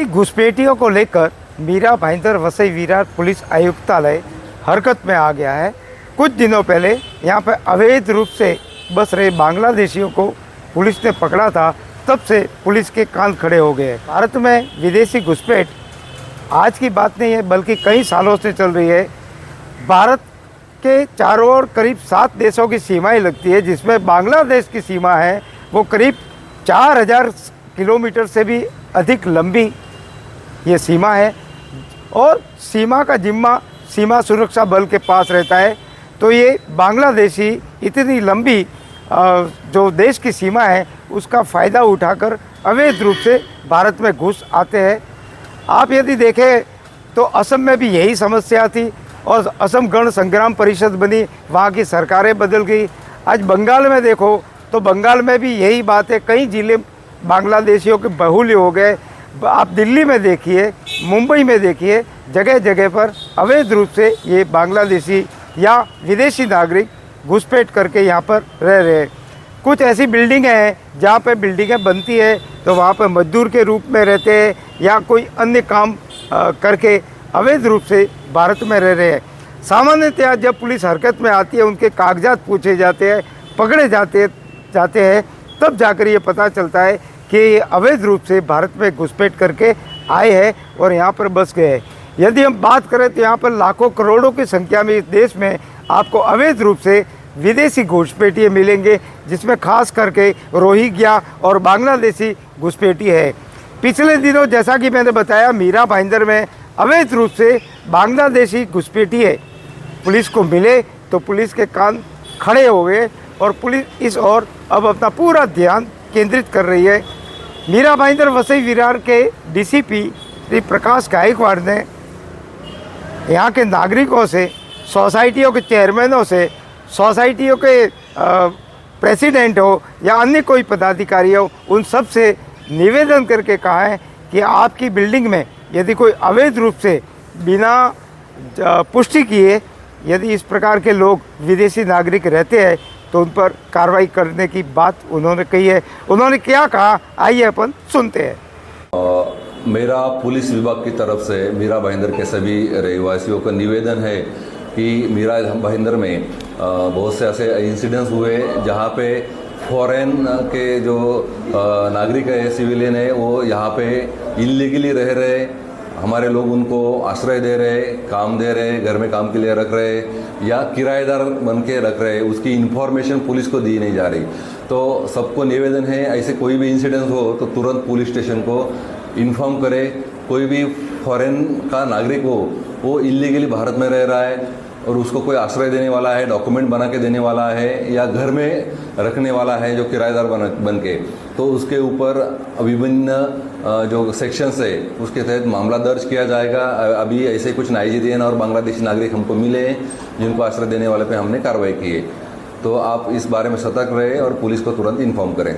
घुसपैठियों को लेकर मीरा भाईंदर वसई विरार पुलिस आयुक्तालय हरकत में आ गया है। कुछ दिनों पहले यहाँ पर अवैध रूप से बस रहे बांग्लादेशियों को पुलिस ने पकड़ा था, तब से पुलिस के कान खड़े हो गए। भारत में विदेशी घुसपैठ आज की बात नहीं है, बल्कि कई सालों से चल रही है। भारत के चारों ओर करीब 7 देशों की सीमाएं लगती है, जिसमें बांग्लादेश की सीमा है वो करीब 4000 किलोमीटर से भी अधिक लंबी ये सीमा है और सीमा का जिम्मा सीमा सुरक्षा बल के पास रहता है। तो ये बांग्लादेशी इतनी लंबी जो देश की सीमा है उसका फ़ायदा उठाकर अवैध रूप से भारत में घुस आते हैं। आप यदि देखें तो असम में भी यही समस्या थी और असम गण संग्राम परिषद बनी, वहाँ की सरकारें बदल गई। आज बंगाल में देखो तो बंगाल में भी यही बात है, कई ज़िले बांग्लादेशियों के बहुल्य हो गए। आप दिल्ली में देखिए, मुंबई में देखिए, जगह जगह पर अवैध रूप से ये बांग्लादेशी या विदेशी नागरिक घुसपैठ करके यहाँ पर रह रहे हैं। कुछ ऐसी बिल्डिंगें हैं जहाँ पे बिल्डिंगें बनती है तो वहाँ पे मजदूर के रूप में रहते हैं या कोई अन्य काम करके अवैध रूप से भारत में रह रहे हैं। सामान्यतः जब पुलिस हरकत में आती है, उनके कागजात पूछे जाते हैं, पकड़े जाते हैं, तब जाकर ये पता चलता है कि ये अवैध रूप से भारत में घुसपैठ करके आए हैं और यहाँ पर बस गए हैं। यदि हम बात करें तो यहाँ पर लाखों करोड़ों की संख्या में इस देश में आपको अवैध रूप से विदेशी घुसपैठिए मिलेंगे, जिसमें खास करके रोहिंग्या और बांग्लादेशी घुसपैठी है। पिछले दिनों जैसा कि मैंने बताया, मीरा भाईंदर में अवैध रूप से बांग्लादेशी घुसपैठिए पुलिस को मिले तो पुलिस के कान खड़े हो गए और पुलिस इस ओर अब अपना पूरा ध्यान केंद्रित कर रही है। मीरा भाईंदर वसई विरार के डीसीपी श्री प्रकाश गायकवाड़ ने यहाँ के नागरिकों से, सोसाइटियों के चेयरमैनों से, सोसाइटियों के प्रेसिडेंट हो या अन्य कोई पदाधिकारी हो, उन सब से निवेदन करके कहा है कि आपकी बिल्डिंग में यदि कोई अवैध रूप से बिना पुष्टि किए यदि इस प्रकार के लोग विदेशी नागरिक रहते हैं तो उन पर कार्रवाई करने की बात उन्होंने कही है। उन्होंने क्या कहा, आइए अपन सुनते हैं। मेरा पुलिस विभाग की तरफ से मीरा भाईंदर के सभी रहवासियों का निवेदन है कि मीरा भाईंदर में बहुत से ऐसे इंसिडेंट्स हुए जहाँ पे फॉरेन के जो नागरिक है, सिविलियन है, वो यहाँ पे इलीगली रह रहे, हमारे लोग उनको आश्रय दे रहे, काम दे रहे, घर में काम के लिए रख रहे या किराएदार बन के रख रहे, उसकी इन्फॉर्मेशन पुलिस को दी नहीं जा रही। तो सबको निवेदन है, ऐसे कोई भी इंसिडेंट हो तो तुरंत पुलिस स्टेशन को इन्फॉर्म करे। कोई भी फॉरेन का नागरिक हो, वो इलीगली भारत में रह रहा है और उसको कोई आश्रय देने वाला है, डॉक्यूमेंट बना के देने वाला है या घर में रखने वाला है जो किराएदार बन के, तो उसके ऊपर विभिन्न जो सेक्शंस है उसके तहत मामला दर्ज किया जाएगा। अभी ऐसे कुछ नाइजीरियन और बांग्लादेशी नागरिक हमको मिले हैं जिनको आश्रय देने वाले पे हमने कार्रवाई की है। तो आप इस बारे में सतर्क रहे और पुलिस को तुरंत इन्फॉर्म करें।